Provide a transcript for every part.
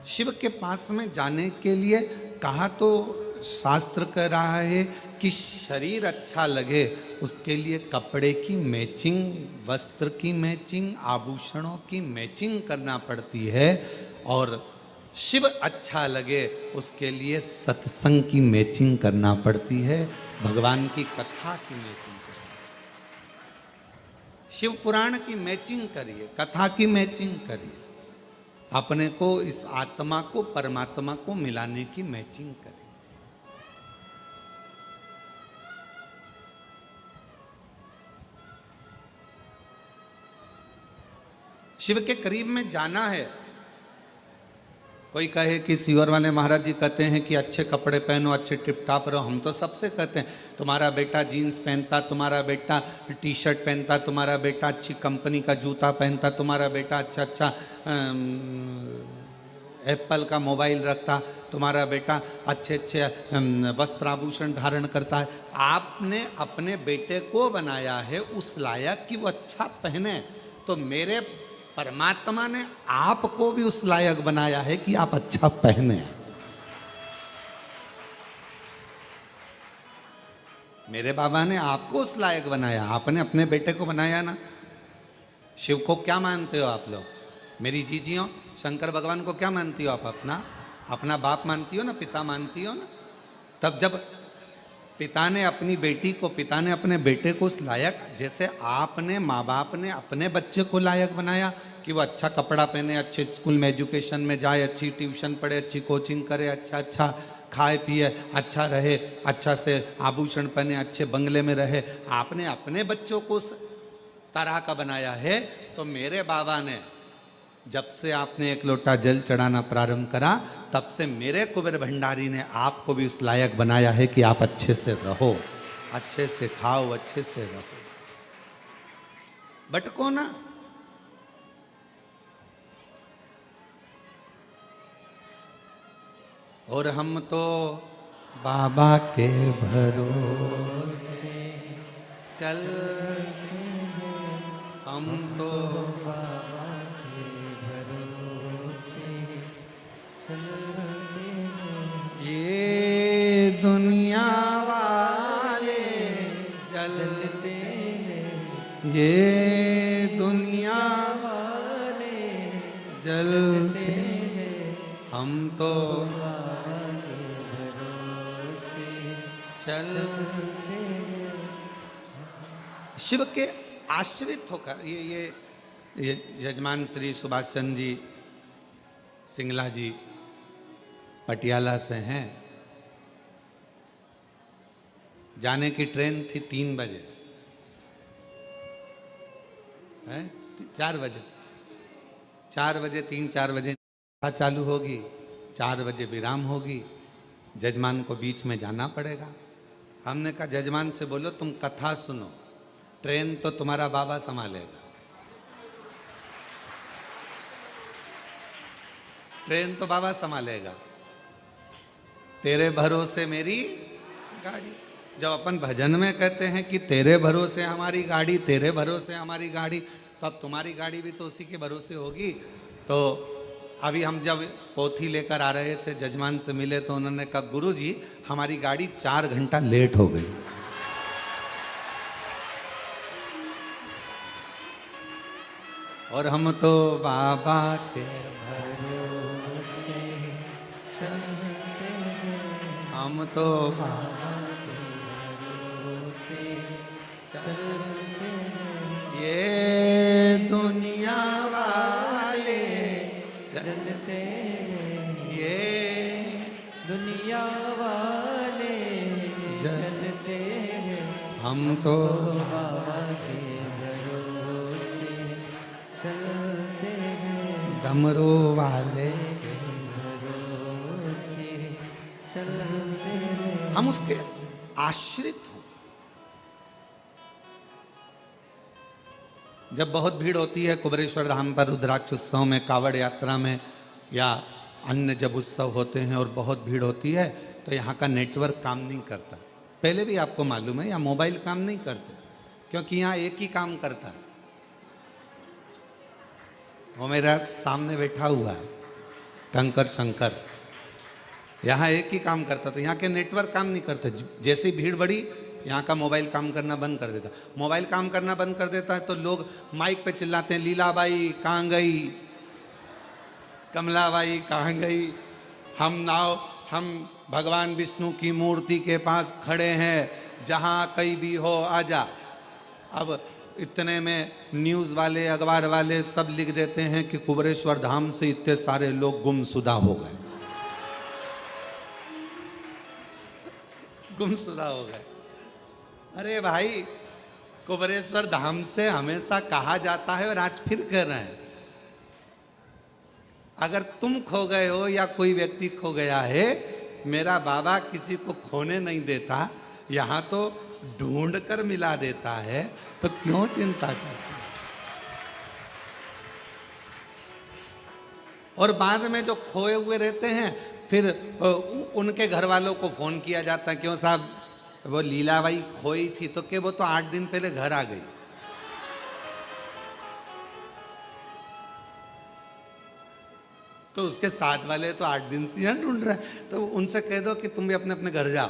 शिव के पास में जाने के लिए कहा तो शास्त्र कह रहा है कि शरीर अच्छा लगे उसके लिए कपड़े की मैचिंग, वस्त्र की मैचिंग, आभूषणों की मैचिंग करना पड़ती है। और शिव अच्छा लगे उसके लिए सत्संग की मैचिंग करना पड़ती है, भगवान की कथा की मैचिंग करिए, शिव पुराण की मैचिंग करिए, कथा की मैचिंग करिए, अपने को इस आत्मा को परमात्मा को मिलाने की मैचिंग करें। शिव के करीब में जाना है। कोई कहे कि सीवर वाले महाराज जी कहते हैं कि अच्छे कपड़े पहनो, अच्छे टिप टाप रहो। हम तो सबसे कहते हैं तुम्हारा बेटा जीन्स पहनता, तुम्हारा बेटा टी शर्ट पहनता, तुम्हारा बेटा अच्छी कंपनी का जूता पहनता, तुम्हारा बेटा अच्छा अच्छा एप्पल का मोबाइल रखता, तुम्हारा बेटा अच्छे अच्छे वस्त्र आभूषण धारण करता है। आपने अपने बेटे को बनाया है उस लायक कि वो अच्छा पहने, तो मेरे परमात्मा ने आपको भी उस लायक बनाया है कि आप अच्छा पहने। मेरे बाबा ने आपको उस लायक बनाया, आपने अपने बेटे को बनाया ना। शिव को क्या मानते हो आप लोग? मेरी जीजियों, शंकर भगवान को क्या मानती हो आप? अपना अपना बाप मानती हो ना, पिता मानती हो ना। तब जब पिता ने अपनी बेटी को, पिता ने अपने बेटे को उस लायक, जैसे आपने माँ बाप ने अपने बच्चे को लायक बनाया कि वो अच्छा कपड़ा पहने, अच्छे स्कूल में एजुकेशन में जाए, अच्छी ट्यूशन पढ़े, अच्छी कोचिंग करे, अच्छा अच्छा खाए पिए, अच्छा रहे, अच्छा से आभूषण पहने, अच्छे बंगले में रहे, आपने अपने बच्चों को उस तरह का बनाया है। तो मेरे बाबा ने जब से आपने एक लोटा जल चढ़ाना प्रारंभ करा, तब से मेरे कुबेर भंडारी ने आपको भी उस लायक बनाया है कि आप अच्छे से रहो, अच्छे से खाओ, अच्छे से रहो, भटको ना। और हम तो बाबा के भरोसे चल, हम तो बाबा के भरोसे चल, ये दुनिया वाले जलते हैं, ये दुनिया वाले जलते हैं, हम तो चलते हैं। शिव के आश्रित होकर ये यजमान श्री सुभाष चंद्र जी सिंगला जी पटियाला से हैं। जाने की ट्रेन थी 3 बजे, है 4 बजे, 4 बजे 3-4 बजे चालू होगी, 4 बजे विराम होगी, जजमान को बीच में जाना पड़ेगा। हमने कहा जजमान से बोलो तुम कथा सुनो, ट्रेन तो तुम्हारा बाबा संभालेगा, ट्रेन तो बाबा संभालेगा, तेरे भरोसे मेरी गाड़ी। जब अपन भजन में कहते हैं कि तेरे भरोसे हमारी गाड़ी, तेरे भरोसे हमारी गाड़ी, तो अब तुम्हारी गाड़ी भी तो उसी के भरोसे होगी। तो अभी हम जब पोथी लेकर आ रहे थे, जजमान से मिले तो उन्होंने कहा गुरुजी हमारी गाड़ी 4 घंटा लेट हो गई। और हम तो बाबा के भरोसे चलते हैं, हम तो बाबा के भरोसे चलते हैं, ये दुनिया वाले चलते हैं, ये दुनिया वाले चलते हैं, हम तो बाबा के भरोसे चलते हैं, डमरू वाले भरोसे चलते हैं। हम उसके आश्रित हो। जब बहुत भीड़ होती है कुबेरेश्वर धाम पर रुद्राक्ष उत्सव में, कावड़ यात्रा में, या अन्य जब उत्सव होते हैं और बहुत भीड़ होती है, तो यहाँ का नेटवर्क काम नहीं करता। पहले भी आपको मालूम है, या मोबाइल काम नहीं करते, क्योंकि यहाँ एक ही काम करता है, वो मेरा सामने बैठा हुआ है, कंकर शंकर। यहाँ एक ही काम करता था, यहाँ के नेटवर्क काम नहीं करते। जैसी भीड़ बढ़ी यहाँ का मोबाइल काम करना बंद कर देता। मोबाइल काम करना बंद कर देता है तो लोग माइक पे चिल्लाते हैं, लीलाबाई कहाँ गई, कमलाबाई कहाँ गई, हम भगवान विष्णु की मूर्ति के पास खड़े हैं, जहाँ कहीं भी हो आजा। अब इतने में न्यूज़ वाले, अखबार वाले सब लिख देते हैं कि कुबेरेश्वर धाम से इतने सारे लोग गुमशुदा हो गए, गुमशुदा हो गए। अरे भाई, कुबेरेश्वर धाम से हमेशा कहा जाता है और आज फिर कह रहे हैं, अगर तुम खो गए हो या कोई व्यक्ति खो गया है, मेरा बाबा किसी को खोने नहीं देता, यहाँ तो ढूंढ कर मिला देता है, तो क्यों चिंता करते। और बाद में जो खोए हुए रहते हैं, फिर उनके घर वालों को फोन किया जाता है, क्यों साहब वो लीलाबाई खोई थी, तो क्या वो तो 8 दिन पहले घर आ गई। तो उसके साथ वाले तो 8 दिन से यहाँ ढूंढ रहे हैं, तो उनसे कह दो कि तुम भी अपने अपने घर जाओ,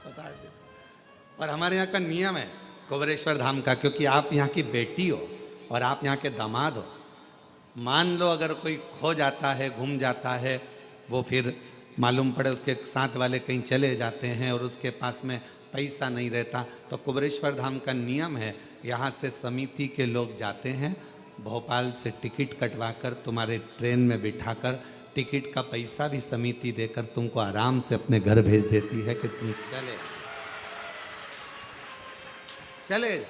बता दो। और हमारे यहाँ का नियम है कुबेरेश्वर धाम का, क्योंकि आप यहाँ की बेटी हो और आप यहाँ के दामाद हो। मान लो अगर कोई खो जाता है, गुम जाता है, वो फिर मालूम पड़े उसके साथ वाले कहीं चले जाते हैं और उसके पास में पैसा नहीं रहता, तो कुबेरेश्वर धाम का नियम है, यहाँ से समिति के लोग जाते हैं, भोपाल से टिकट कटवाकर तुम्हारे ट्रेन में बिठाकर, टिकट का पैसा भी समिति देकर तुमको आराम से अपने घर भेज देती है कि तुम चले।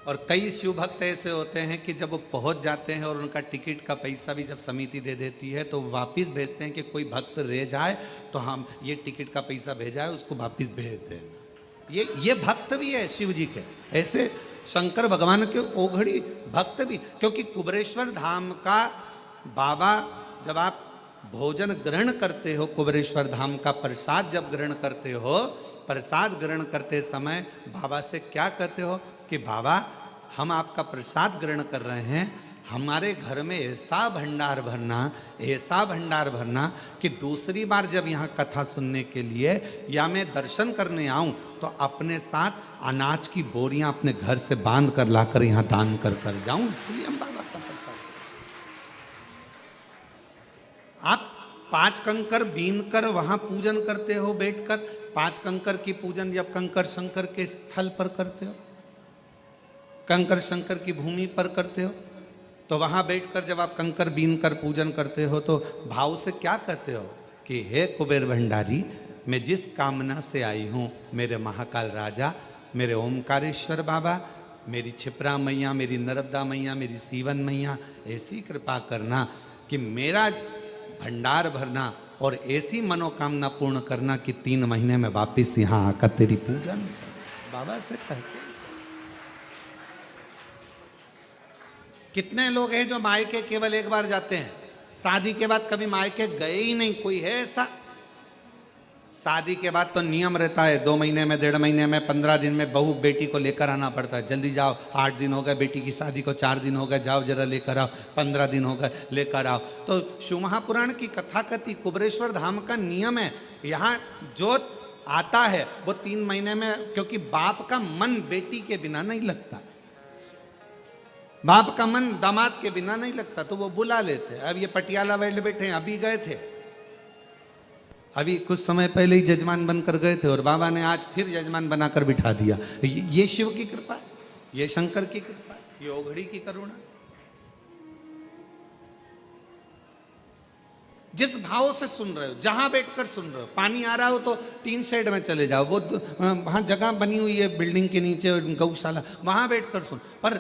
और कई शिव भक्त ऐसे होते हैं कि जब वो पहुंच जाते हैं और उनका टिकट का पैसा भी जब समिति दे देती है, तो वापस भेजते हैं कि कोई भक्त रह जाए तो हम ये टिकट का पैसा भेजा है उसको वापस भेज दें। ये भक्त भी है शिव जी के, ऐसे शंकर भगवान के ओघड़ी भक्त भी। क्योंकि कुबेरेश्वर धाम का बाबा, जब आप भोजन ग्रहण करते हो, कुबेरेश्वर धाम का प्रसाद जब ग्रहण करते हो, प्रसाद ग्रहण करते समय बाबा से क्या कहते हो कि बाबा हम आपका प्रसाद ग्रहण कर रहे हैं, हमारे घर में ऐसा भंडार भरना कि दूसरी बार जब यहाँ कथा सुनने के लिए या मैं दर्शन करने आऊँ तो अपने साथ अनाज की बोरियां अपने घर से बांध कर लाकर यहाँ दान कर जाऊं। इसलिए हम बाबा का प्रसाद। आप 5 कंकर बीन कर वहां पूजन करते हो बैठकर, 5 कंकर की पूजन जब कंकर शंकर के स्थल पर करते हो, कंकर शंकर की भूमि पर करते हो, तो वहां बैठकर जब आप कंकर बीन कर पूजन करते हो तो भाव से क्या कहते हो कि हे कुबेर भंडारी, मैं जिस कामना से आई हूँ, मेरे महाकाल राजा, मेरे ओमकारेश्वर बाबा, मेरी छिपरा मैया, मेरी नर्मदा मैया, मेरी सीवन मैया, ऐसी कृपा करना कि मेरा भंडार भरना और ऐसी मनोकामना पूर्ण करना कि 3 महीने में वापस यहाँ आकर तेरी पूजन। बाबा से कहते। कितने लोग हैं जो मायके केवल एक बार जाते हैं, शादी के बाद कभी मायके गए ही नहीं? कोई है ऐसा? शादी के बाद तो नियम रहता है 2 महीने में, 1.5 महीने में, 15 दिन में बहू बेटी को लेकर आना पड़ता है। जल्दी जाओ, 8 दिन हो गए बेटी की शादी को, 4 दिन हो गए, जाओ जरा लेकर आओ, 15 दिन हो गए लेकर आओ। तो शिव महापुराण की कथा कथी कुबेरेश्वर धाम का नियम है, यहाँ जो आता है वो 3 महीने में, क्योंकि बाप का मन बेटी के बिना नहीं लगता, बाप का मन दामाद के बिना नहीं लगता, तो वो बुला लेते। अब ये पटियाला वाले बैठे हैं, अभी गए थे, अभी कुछ समय पहले ही जजमान बनकर गए थे और बाबा ने आज फिर जजमान बनाकर बिठा दिया। ये शिव की कृपा, ये शंकर की कृपा, ये ओघड़ी की करुणा। जिस भाव से सुन रहे हो, जहां बैठकर सुन रहे हो, पानी आ रहा हो तो टीन शेड में चले जाओ, वो वहां जगह बनी हुई है बिल्डिंग के नीचे गौशाला, वहां बैठकर सुन। पर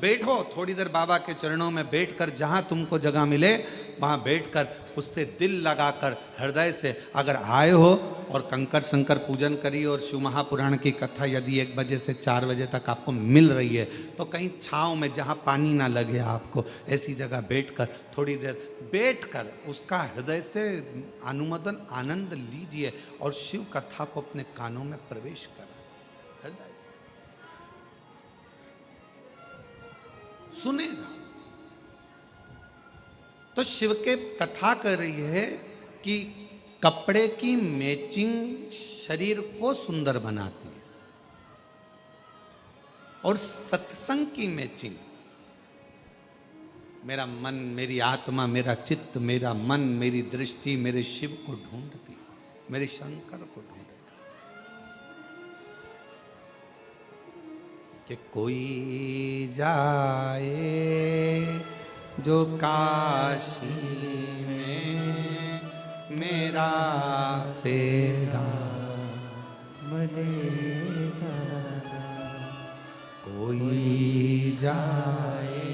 बैठो थोड़ी देर बाबा के चरणों में बैठकर, जहां तुमको जगह मिले वहां बैठकर उससे दिल लगाकर हृदय से अगर आए हो और कंकर शंकर पूजन करिए और शिव महापुराण की कथा यदि 1 बजे से 4 बजे तक आपको मिल रही है तो कहीं छांव में जहां पानी ना लगे आपको, ऐसी जगह बैठकर थोड़ी देर बैठकर उसका हृदय से अनुमोदन आनंद लीजिए और शिव कथा को अपने कानों में प्रवेश करें, हृदय से सुनेगा। तो शिव के कथा कर रही है कि कपड़े की मैचिंग शरीर को सुंदर बनाती है और सत्संग की मैचिंग मेरा मन, मेरी आत्मा, मेरा चित्त, मेरा मन, मेरी दृष्टि मेरे शिव को ढूंढती, मेरे शंकर को ढूंढती। कि कोई जाए जो काशी में मेरा तेरा मले जाना, कोई जाए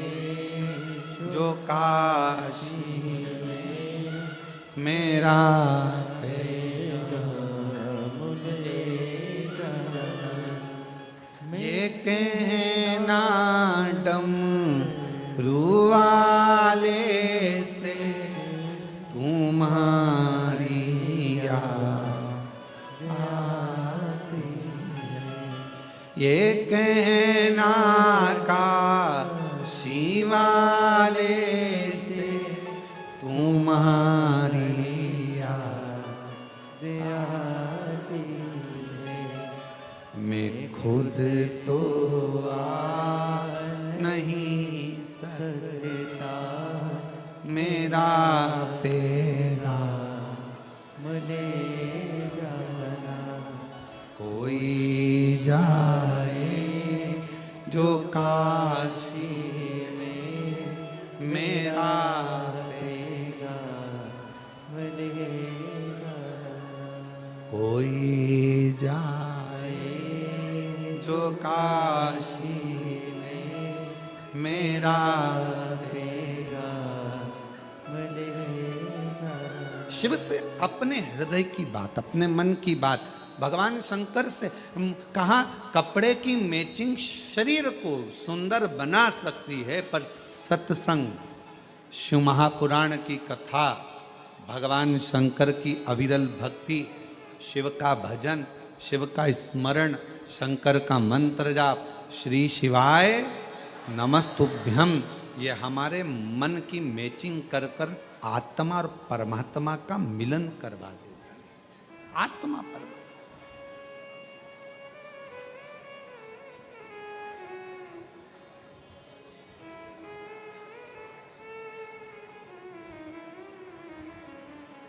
जो काशी में मेरा तेरा मले जाना, ये कहना डमरू वाले से तुम्हारी याद आती है, ये कहना काशी वाले से तुम्हारी याद आती है, मैं खुद तो आ नहीं सकता, मेरा पेरा मुझे जाना, कोई जाए जो काशी में मेरा पेरा मुझे जाना, कोई जाए जो काशी में मेरा देगा मुझे जाना। शिव से अपने हृदय की बात, अपने मन की बात भगवान शंकर से कहा, कपड़े की मैचिंग शरीर को सुंदर बना सकती है, पर सत्संग, शिव महापुराण की कथा, भगवान शंकर की अविरल भक्ति, शिव का भजन, शिव का स्मरण, शंकर का मंत्र जाप, श्री शिवाय नमस्तुभ्यम, ये हमारे मन की मैचिंग कर कर आत्मा और परमात्मा का मिलन करवा देती है। आत्मा परमात्मा,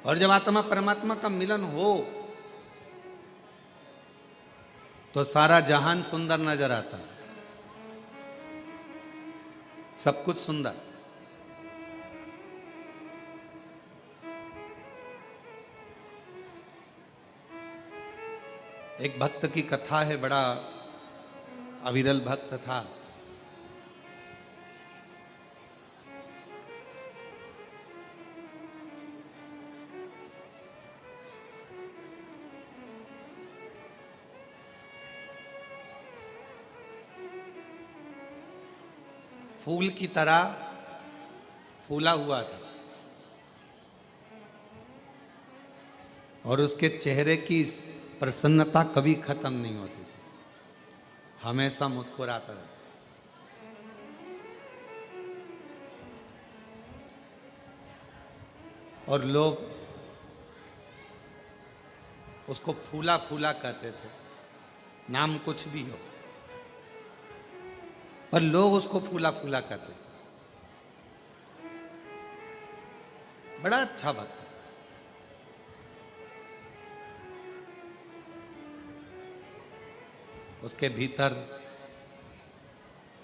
और जब आत्मा परमात्मा का मिलन हो तो सारा जहान सुंदर नजर आता है, सब कुछ सुंदर। एक भक्त की कथा है, बड़ा अविरल भक्त था। फूल की तरह फूला हुआ था और उसके चेहरे की प्रसन्नता कभी खत्म नहीं होती थी, हमेशा मुस्कुराता रहता। और लोग उसको फूला फूला कहते थे, नाम कुछ भी हो, पर लोग उसको फूला फूला कहते थे। बड़ा अच्छा भक्त। उसके भीतर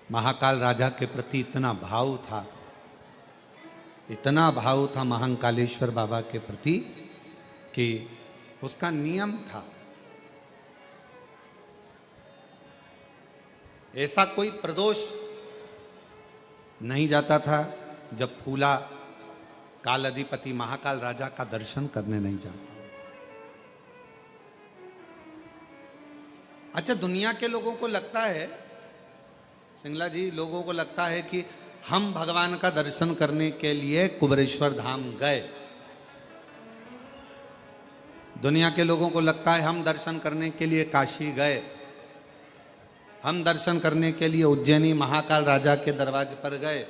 महाकाल राजा के प्रति इतना भाव था, इतना भाव था महाकालेश्वर बाबा के प्रति कि उसका नियम था, ऐसा कोई प्रदोष नहीं जाता था जब फूला काल अधिपति महाकाल राजा का दर्शन करने नहीं जाता। अच्छा, दुनिया के लोगों को लगता है, सिंगला जी, लोगों को लगता है कि हम भगवान का दर्शन करने के लिए कुबेरेश्वर धाम गए। दुनिया के लोगों को लगता है हम दर्शन करने के लिए काशी गए, हम दर्शन करने के लिए उज्जैनी महाकाल राजा के दरवाजे पर गए,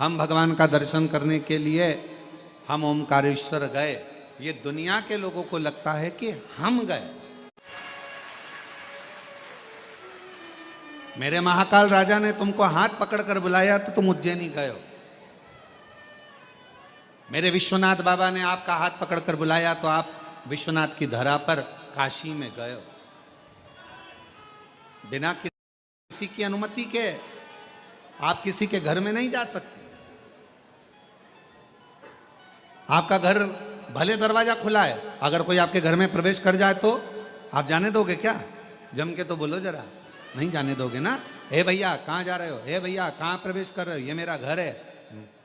हम भगवान का दर्शन करने के लिए हम ओमकारेश्वर गए। ये दुनिया के लोगों को लगता है कि हम गए। मेरे महाकाल राजा ने तुमको हाथ पकड़कर बुलाया तो तुम उज्जैनी गए हो। मेरे विश्वनाथ बाबा ने आपका हाथ पकड़कर बुलाया तो आप विश्वनाथ की धरा पर काशी में गए हो। बिना किसी की अनुमति के आप किसी के घर में नहीं जा सकते। आपका घर भले दरवाजा खुला है, अगर कोई आपके घर में प्रवेश कर जाए तो आप जाने दोगे क्या? जम के तो बोलो जरा, नहीं जाने दोगे ना। हे भैया कहाँ जा रहे हो? हे भैया कहाँ प्रवेश कर रहे हो? ये मेरा घर है,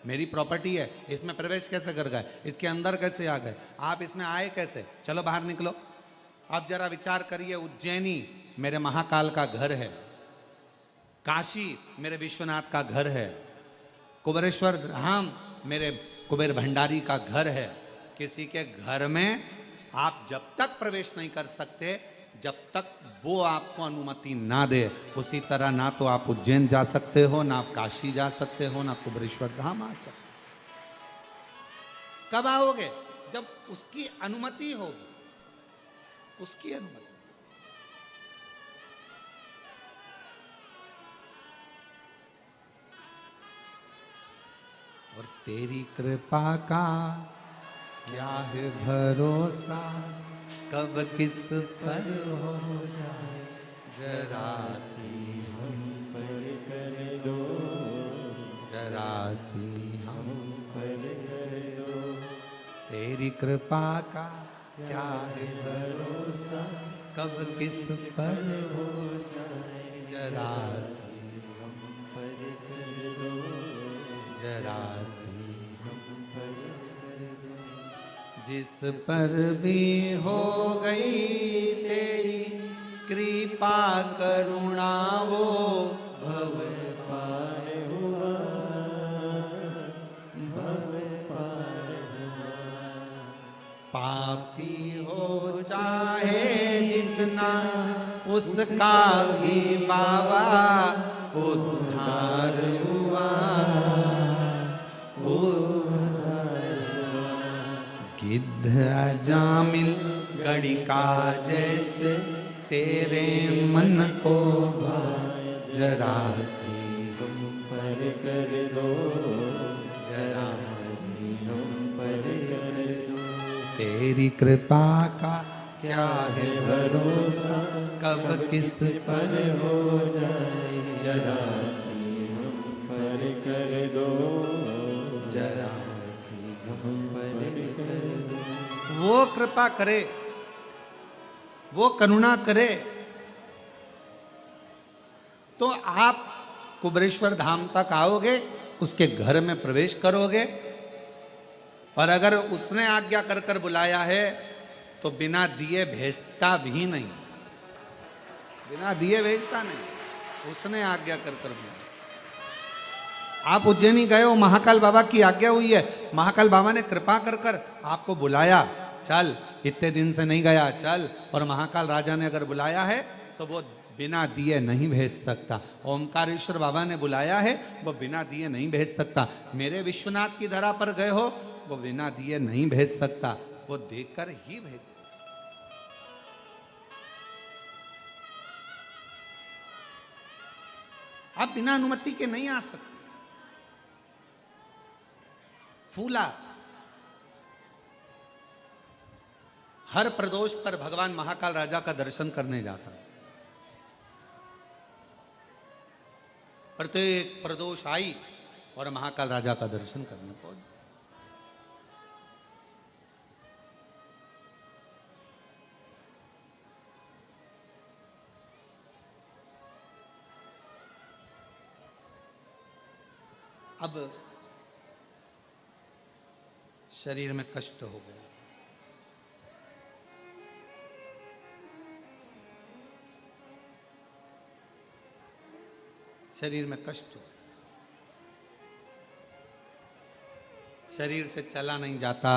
मेरी प्रॉपर्टी है, इसमें प्रवेश कैसे कर गए? इसके अंदर कैसे आ गए? आप इसमें आए कैसे? चलो बाहर निकलो। आप जरा विचार करिए, उज्जैनी मेरे महाकाल का घर है, काशी मेरे विश्वनाथ का घर है, कुबेरेश्वर धाम मेरे कुबेर भंडारी का घर है। किसी के घर में आप जब तक प्रवेश नहीं कर सकते जब तक वो आपको अनुमति ना दे। उसी तरह ना तो आप उज्जैन जा सकते हो, ना आप काशी जा सकते हो, ना कुबेरेश्वर धाम आ सकते। कब आओगे? जब उसकी अनुमति होगी, उसकी अनुमति। और तेरी कृपा का क्या है भरोसा, कब किस पर हो जाए जरा सी हम पर कर दो, जरा सी हम पर कर दो। तेरी कृपा का क्या है भरोसा, कब किस पर हो जाए जरा सी हम पर कर दो, जरा सी हम पर कर दो। जिस पर भी हो गई तेरी कृपा करुणा वो भव पार हुआ, भव पार हुआ। पापी हो चाहे जितना उसका भी बाबा उद्धार हुआ, गिद्ध अजामिल गड़िका जैसे तेरे मन को भाए जरा सी हम पर कर दो, जरा सी हम पर कर दो। तेरी कृपा का क्या है भरोसा, कब किस पर हो जाए जरा सी हम पर कर दो, जरा सी हम पर कर दो। वो कृपा करे, वो करुणा करे तो आप कुबेरेश्वर धाम तक आओगे, उसके घर में प्रवेश करोगे। और अगर उसने आज्ञा कर कर बुलाया है तो बिना दिए भेजता भी नहीं, बिना दिए भेजता नहीं, उसने आज्ञा कर कर बुलाया। आप उज्जैनी गए हो, महाकाल बाबा की आज्ञा हुई है, महाकाल बाबा ने कृपा कर कर आपको बुलाया, चल इतने दिन से नहीं गया चल। और महाकाल राजा ने अगर बुलाया है तो वो बिना दिए नहीं भेज सकता। ओमकारेश्वर बाबा ने बुलाया है, वो बिना दिए नहीं भेज सकता। मेरे विश्वनाथ की धरा पर गए हो, वो बिना दिए नहीं भेज सकता, वो देकर ही भेज। आप बिना अनुमति के नहीं आ सकते। फूला हर प्रदोष पर भगवान महाकाल राजा का दर्शन करने जाता, प्रत्येक प्रदोष आई और महाकाल राजा का दर्शन करने पहुंच। अब शरीर में कष्ट हो गया, शरीर में कष्ट हो, शरीर से चला नहीं जाता,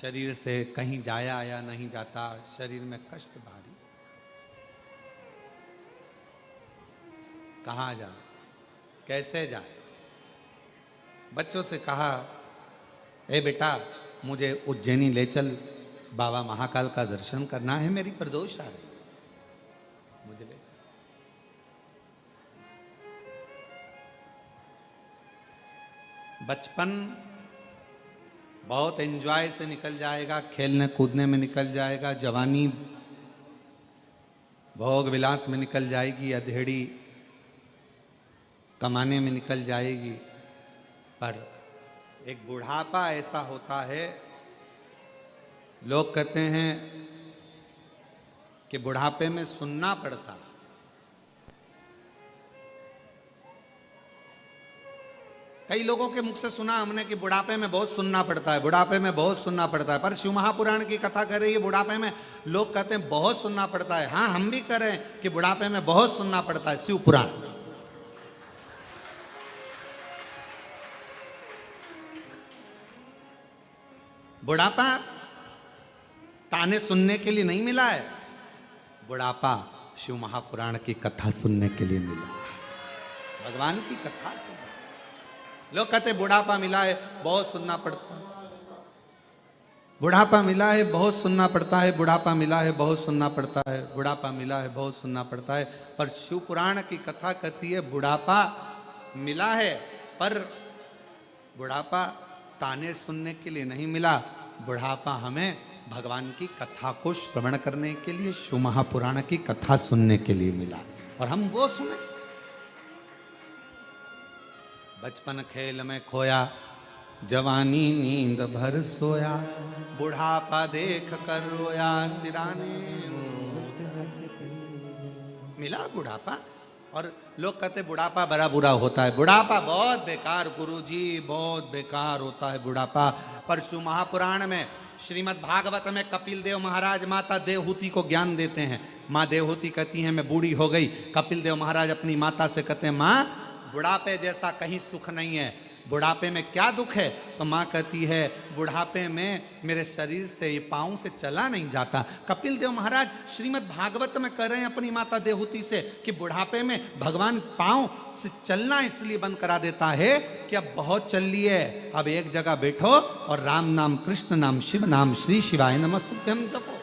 शरीर से कहीं जाया आया नहीं जाता, शरीर में कष्ट भारी। कहाँ जाए, कैसे जाए? बच्चों से कहा, ए बेटा मुझे उज्जैनी ले चल, बाबा महाकाल का दर्शन करना है, मेरी प्रदोष आ रही, मुझे ले चल। बचपन बहुत एंजॉय से निकल जाएगा, खेलने कूदने में निकल जाएगा, जवानी भोग विलास में निकल जाएगी, अधेड़ी कमाने में निकल जाएगी। पर एक बुढ़ापा ऐसा होता है, लोग कहते हैं कि बुढ़ापे में सुनना पड़ता। कई लोगों के मुख से सुना हमने कि बुढ़ापे में बहुत सुनना पड़ता है, बुढ़ापे में बहुत सुनना पड़ता है। पर शिव महापुराण की कथा कर रही है बुढ़ापे में लोग कहते हैं बहुत सुनना पड़ता है। हाँ, हम भी कह रहे हैं कि बुढ़ापे में बहुत सुनना पड़ता है। शिव पुराण बुढ़ापा ताने सुनने के लिए नहीं मिला है, बुढ़ापा शिव महापुराण की कथा सुनने के लिए मिला, भगवान की कथा सुनने। लोग कहते बुढ़ापा मिला है बहुत सुनना पड़ता है, बुढ़ापा मिला है बहुत सुनना पड़ता है, बुढ़ापा मिला है बहुत सुनना पड़ता है, बुढ़ापा मिला है बहुत सुनना पड़ता है। पर शिव पुराण की कथा कहती है बुढ़ापा मिला है, पर बुढ़ापा ताने सुनने के लिए नहीं मिला, बुढ़ापा हमें भगवान की कथा को श्रवण करने के लिए, शिव महापुराण की कथा सुनने के लिए मिला, और हम वो सुने। बचपन खेल में खोया, जवानी नींद भर सोया, बुढ़ापा देख कर रोया, सिराने मिला बुढ़ापा। और लोग कहते बुढ़ापा बड़ा बुरा होता है, बुढ़ापा बहुत बेकार गुरुजी, बहुत बेकार होता है बुढ़ापा। पर शिव महापुराण में श्रीमद् भागवत में कपिल देव महाराज माता देवहूति को ज्ञान देते हैं। माँ देवहूति कहती हैं मैं बूढ़ी हो गई। कपिल देव महाराज अपनी माता से कहते हैं माँ बुढ़ापे जैसा कहीं सुख नहीं है, बुढ़ापे में क्या दुख है? तो माँ कहती है बुढ़ापे में मेरे शरीर से, ये पाँव से चला नहीं जाता। कपिल देव महाराज श्रीमद् भागवत में कह रहे हैं अपनी माता देवहूति से कि बुढ़ापे में भगवान पाँव से चलना इसलिए बंद करा देता है कि अब बहुत चल लिए, अब एक जगह बैठो और राम नाम, कृष्ण नाम, शिव नाम, श्री शिवाय नमस्तुभ्यम जपो।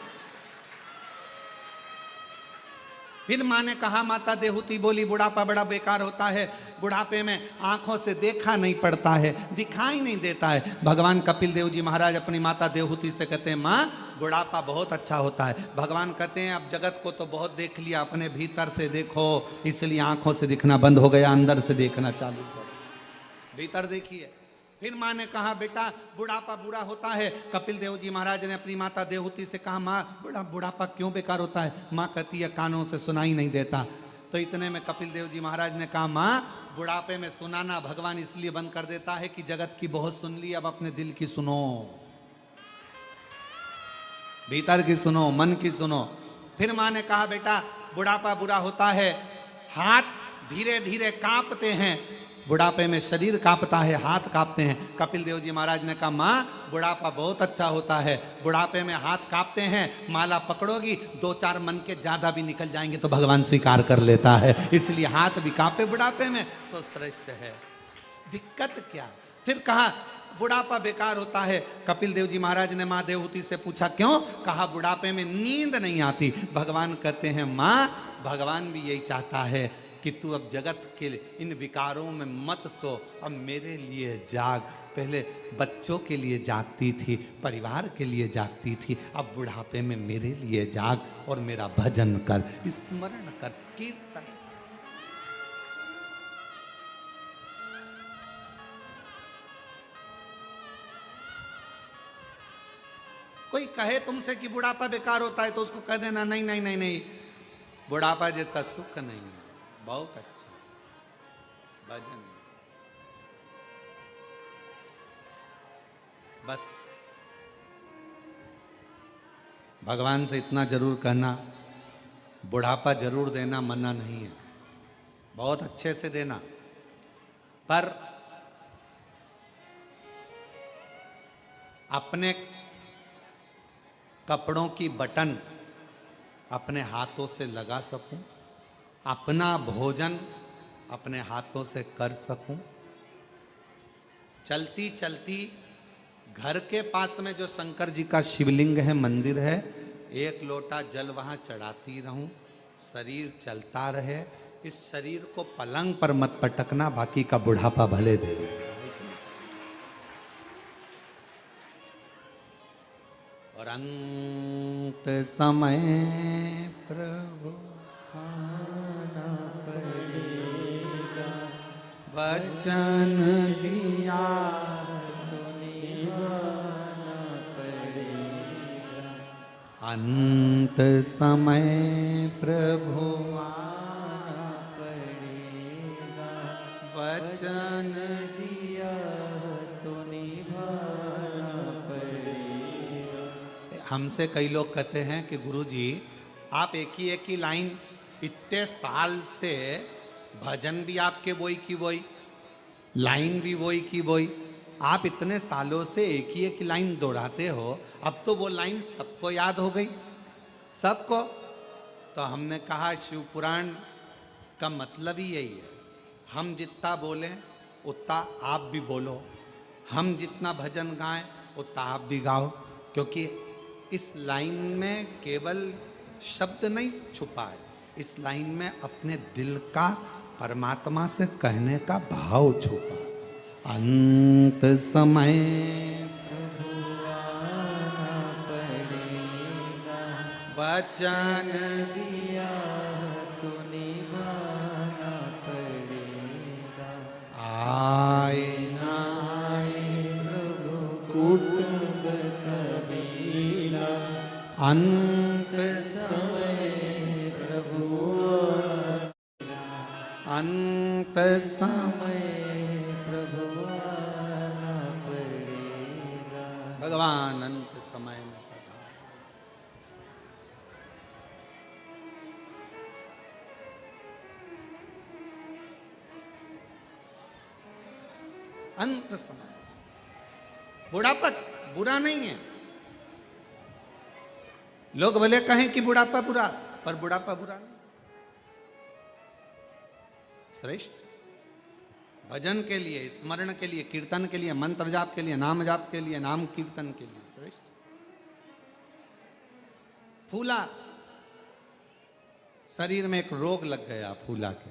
फिर माँ ने कहा, माता देवहूति बोली बुढ़ापा बड़ा बेकार होता है, बुढ़ापे में आंखों से देखा नहीं पड़ता है, दिखाई नहीं देता है। भगवान कपिल देव जी महाराज अपनी माता देवहूति से कहते हैं माँ बुढ़ापा बहुत अच्छा होता है। भगवान कहते हैं अब जगत को तो बहुत देख लिया, अपने भीतर से देखो, इसलिए आंखों से दिखना बंद हो गया, अंदर से देखना चालू करो, भीतर देखिए। फिर माँ ने कहा बेटा बुढ़ापा बुरा होता है। कपिल देव जी महाराज ने अपनी माता देवहूति से कहा माँ बुढ़ापा क्यों बेकार होता है? माँ कहती है कानों से सुनाई नहीं देता। तो इतने में कपिल देव जी महाराज ने कहा माँ बुढ़ापे में सुनाना भगवान इसलिए बंद कर देता है कि जगत की बहुत सुन ली, अब अपने दिल की सुनो, भीतर की सुनो, मन की सुनो। फिर माँ ने कहा बेटा बुढ़ापा बुरा होता है, हाथ धीरे धीरे कांपते हैं, बुढ़ापे में शरीर कांपता है, हाथ कांपते हैं। कपिल देव जी महाराज ने कहा माँ बुढ़ापा बहुत अच्छा होता है, बुढ़ापे में हाथ कांपते हैं, माला पकड़ोगी 2-4 मन के ज्यादा भी निकल जाएंगे तो भगवान स्वीकार कर लेता है, इसलिए हाथ भी कांपे बुढ़ापे में तो श्रेष्ठ है, दिक्कत क्या। फिर कहा बुढ़ापा बेकार होता है। कपिल देव जी महाराज ने माँ देवहूति से पूछा क्यों? कहा बुढ़ापे में नींद नहीं आती। भगवान कहते हैं माँ भगवान भी यही चाहता है कि तू अब जगत के इन विकारों में मत सो, अब मेरे लिए जाग। पहले बच्चों के लिए जागती थी, परिवार के लिए जागती थी, अब बुढ़ापे में मेरे लिए जाग और मेरा भजन कर, स्मरण कर, कीर्तन। कोई कहे तुमसे कि बुढ़ापा बेकार होता है तो उसको कह देना नहीं नहीं नहीं नहीं, बुढ़ापा जैसा सुख नहीं है, बहुत अच्छा भजन। बस भगवान से इतना जरूर कहना, बुढ़ापा जरूर देना, मना नहीं है, बहुत अच्छे से देना, पर अपने कपड़ों की बटन अपने हाथों से लगा सकूं, अपना भोजन अपने हाथों से कर सकूं, चलती चलती घर के पास में जो शंकर जी का शिवलिंग है, मंदिर है, एक लोटा जल वहां चढ़ाती रहूं, शरीर चलता रहे। इस शरीर को पलंग पर मत पटकना, बाकी का बुढ़ापा भले दे। और अंत समय प्रभु आना पड़ेगा, वचन दिया तो निभाना पड़ेगा। अंत समय प्रभु आना पड़ेगा, वचन दिया तो निभाना पड़ेगा। हमसे कई लोग कहते हैं कि गुरुजी आप एक ही लाइन इतने साल से, भजन भी आपके वही की वही, लाइन भी वही की वही, आप इतने सालों से एक ही लाइन दोहराते हो, अब तो वो लाइन सबको याद हो गई, सबको। तो हमने कहा शिव पुराण का मतलब ही यही है, हम जितना बोलें उतना आप भी बोलो, हम जितना भजन गाएं उतना आप भी गाओ, क्योंकि इस लाइन में केवल शब्द नहीं छुपा है, इस लाइन में अपने दिल का परमात्मा से कहने का भाव छुपा। अंत समय प्रभु आना पड़ेगा, वचन दिया तो निभाना पड़ेगा। आए ना आए प्रभु कुटुंब कबीला, अंत समय प्रभु, अंत समय प्रभु आना पड़ेगा। भगवान अंत समय में पधारे। अंत समय, बुढ़ापा बुरा नहीं है। लोग भले कहें कि बुढ़ापा बुरा, पर बुढ़ापा बुरा नहीं, श्रेष्ठ। भजन के लिए, स्मरण के लिए, कीर्तन के लिए, मंत्र जाप के लिए, नाम जाप के लिए, नाम कीर्तन के लिए श्रेष्ठ। फूला, शरीर में एक रोग लग गया फूला के।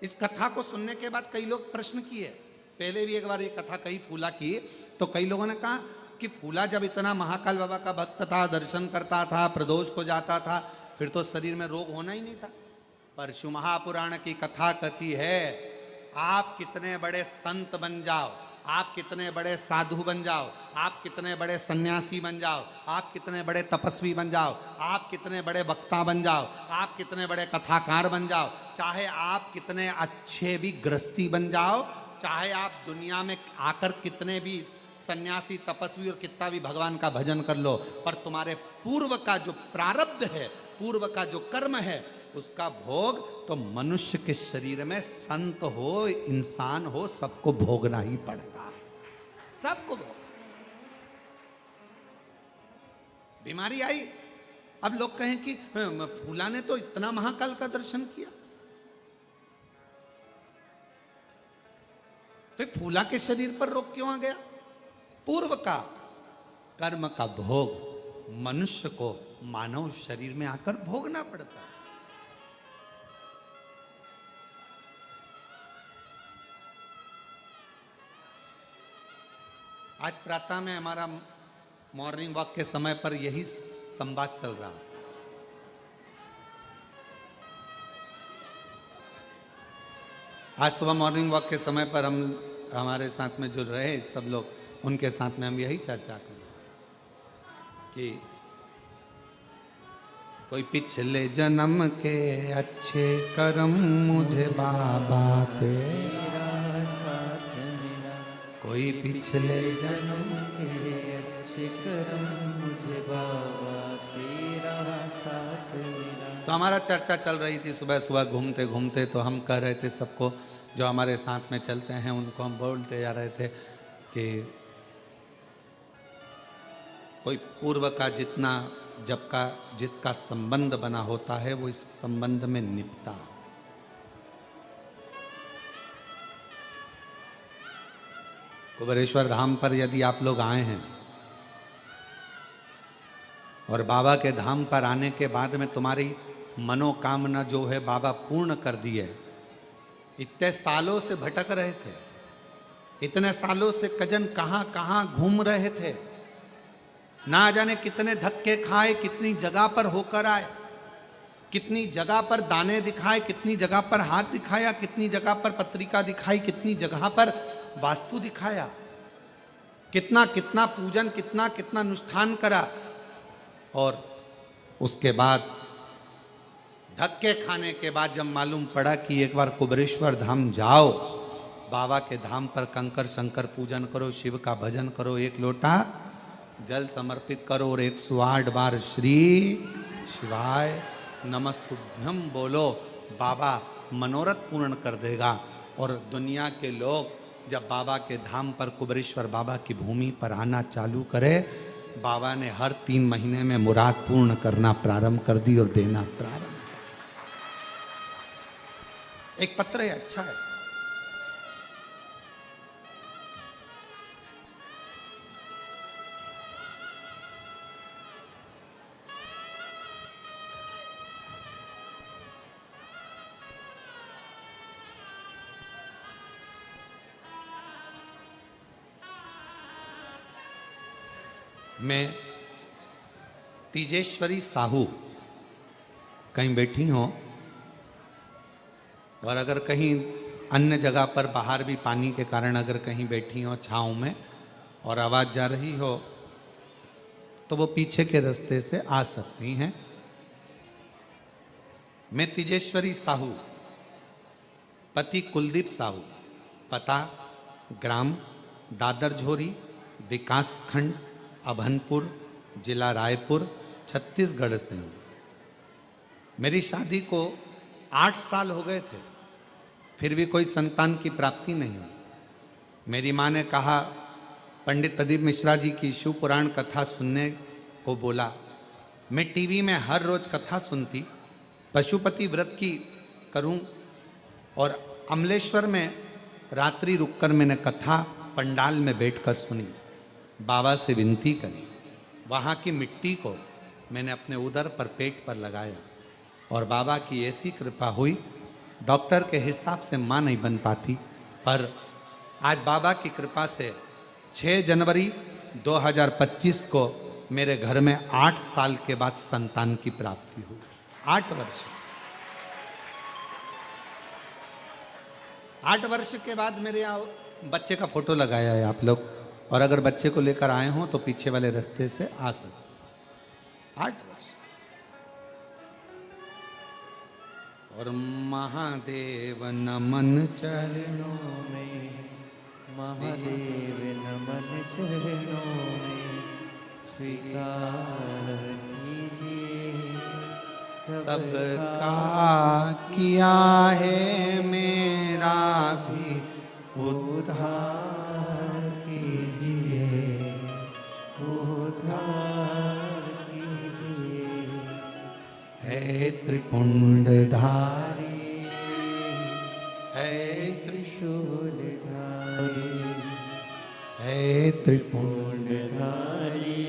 इस कथा को सुनने के बाद कई लोग प्रश्न किए, पहले भी एक बार ये कथा कही फूला की, तो कई लोगों ने कहा कि फूला जब इतना महाकाल बाबा का भक्त था, दर्शन करता था, प्रदोष को जाता था, फिर तो शरीर में रोग होना ही नहीं था। पर शिव महापुराण की कथा कहती है, आप कितने बड़े संत बन जाओ, आप कितने बड़े साधु बन जाओ, आप कितने बड़े सन्यासी बन जाओ, आप कितने बड़े तपस्वी बन जाओ, आप कितने बड़े वक्ता बन जाओ, आप कितने बड़े कथाकार बन जाओ, चाहे आप कितने अच्छे भी गृहस्थी बन जाओ, चाहे आप दुनिया में आकर कितने भी सन्यासी तपस्वी और कितना भी भगवान का भजन कर लो, पर तुम्हारे पूर्व का जो प्रारब्ध है, पूर्व का जो कर्म है, उसका भोग तो मनुष्य के शरीर में, संत हो इंसान हो, सबको भोगना ही पड़ता है, सबको भोग। बीमारी आई, अब लोग कहें कि फूला ने तो इतना महाकाल का दर्शन किया, फिर फूला के शरीर पर रोग क्यों आ गया? पूर्व का कर्म का भोग मनुष्य को मानव शरीर में आकर भोगना पड़ता है। आज प्रातः में हमारा मॉर्निंग वॉक के समय पर यही संवाद चल रहा है। आज सुबह मॉर्निंग वॉक के समय पर हम, हमारे साथ में जो रहे सब लोग, उनके साथ में हम यही चर्चा करें कि कोई पिछले जन्म के अच्छे कर्म मुझे बाबा तेरा साथ मिला, कोई पिछले जन्म के अच्छे कर्म मुझे बाबा तेरा साथ मिला। तो हमारा चर्चा चल रही थी सुबह सुबह घूमते घूमते, तो हम कह रहे थे सबको, जो हमारे साथ में चलते हैं उनको हम बोलते जा रहे थे कि कोई पूर्व का जितना जब का जिसका संबंध बना होता है, वो इस संबंध में निपटा। कुबेरेश्वर धाम पर यदि आप लोग आए हैं और बाबा के धाम पर आने के बाद में तुम्हारी मनोकामना जो है बाबा पूर्ण कर दी है। इतने सालों से भटक रहे थे, इतने सालों से कजन कहाँ कहाँ घूम रहे थे, ना जाने कितने धक्के खाए, कितनी जगह पर होकर आए, कितनी जगह पर दाने दिखाए, कितनी जगह पर हाथ दिखाया, कितनी जगह पर पत्रिका दिखाई, कितनी जगह पर वास्तु दिखाया, कितना कितना पूजन, कितना कितना अनुष्ठान करा। और उसके बाद धक्के खाने के बाद जब मालूम पड़ा कि एक बार कुबेरेश्वर धाम जाओ, बाबा के धाम पर कंकर शंकर पूजन करो, शिव का भजन करो, एक लोटा जल समर्पित करो और 108 बार श्री शिवाय नमस्तुभ्यम बोलो, बाबा मनोरथ पूर्ण कर देगा। और दुनिया के लोग जब बाबा के धाम पर कुबेरेश्वर बाबा की भूमि पर आना चालू करे, बाबा ने हर 3 महीने में मुराद पूर्ण करना प्रारंभ कर दी और देना प्रारंभ। एक पत्र है, अच्छा है। मैं तीजेश्वरी साहू कहीं बैठी हो और अगर कहीं अन्य जगह पर बाहर भी पानी के कारण अगर कहीं बैठी हो छाँव में और आवाज़ जा रही हो तो वो पीछे के रास्ते से आ सकती हैं। मैं तीजेश्वरी साहू, पति कुलदीप साहू, पता ग्राम दादर झोरी, विकास खंड अभनपुर, जिला रायपुर, छत्तीसगढ़ से हूँ। मेरी शादी को 8 साल हो गए थे, फिर भी कोई संतान की प्राप्ति नहीं हुई। मेरी माँ ने कहा, पंडित प्रदीप मिश्रा जी की शिव पुराण कथा सुनने को बोला। मैं टीवी में हर रोज कथा सुनती, पशुपति व्रत की करूं और अमलेश्वर में रात्रि रुककर मैंने कथा पंडाल में बैठकर सुनी। बाबा से विनती करी, वहाँ की मिट्टी को मैंने अपने उदर पर पेट पर लगाया और बाबा की ऐसी कृपा हुई, डॉक्टर के हिसाब से माँ नहीं बन पाती, पर आज बाबा की कृपा से 6 जनवरी 2025 को मेरे घर में 8 साल के बाद संतान की प्राप्ति हुई। 8 वर्ष, 8 वर्ष के बाद मेरे यहाँ बच्चे का फोटो लगाया है आप लोग, और अगर बच्चे को लेकर आए हों तो पीछे वाले रास्ते से आ सकते। 8 वर्ष। और महादेव नमन चरणों में, महादेव नमन चरणों में, स्वीकार कीजिए सबका किया है, मेरा भी उद्धार कीजिए, उद्धार कीजिए। है त्रिपुंडधारी, है त्रिशूलधारी, है त्रिपुंडधारी,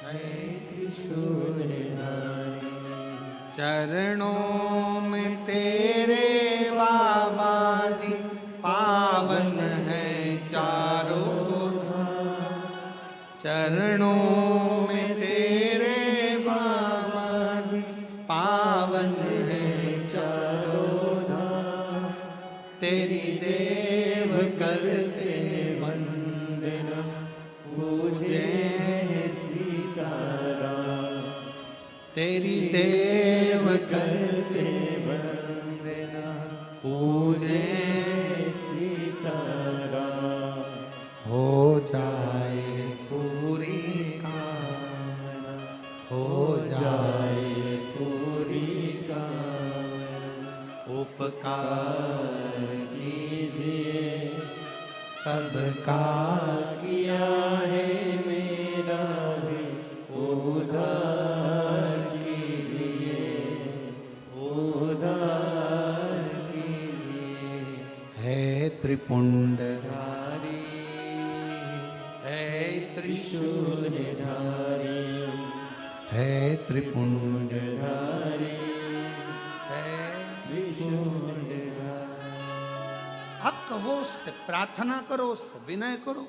है त्रिशूलधारी। चरणों में तेरे बाबा जी पावन है चारों धाम, चरणों में तेरे बाबा जी पावन है चारों धाम। तेरी देव करते वंदना, पूजे सीताराम। तेरी देव करते वंदना, पूजे सीताराम। हो जाए पूरी कामना, हो जाए पूरी कामना। उपकार कीजिए सबका किया है, मेरा भी उद्धार कीजिए, उद्धार कीजिए। है त्रिपुंडधारी, त्रिशूलधारी है त्रिपुंड धारी है। त्रिशूलधारी। अब कहो उससे, प्रार्थना करो उससे, विनय करो।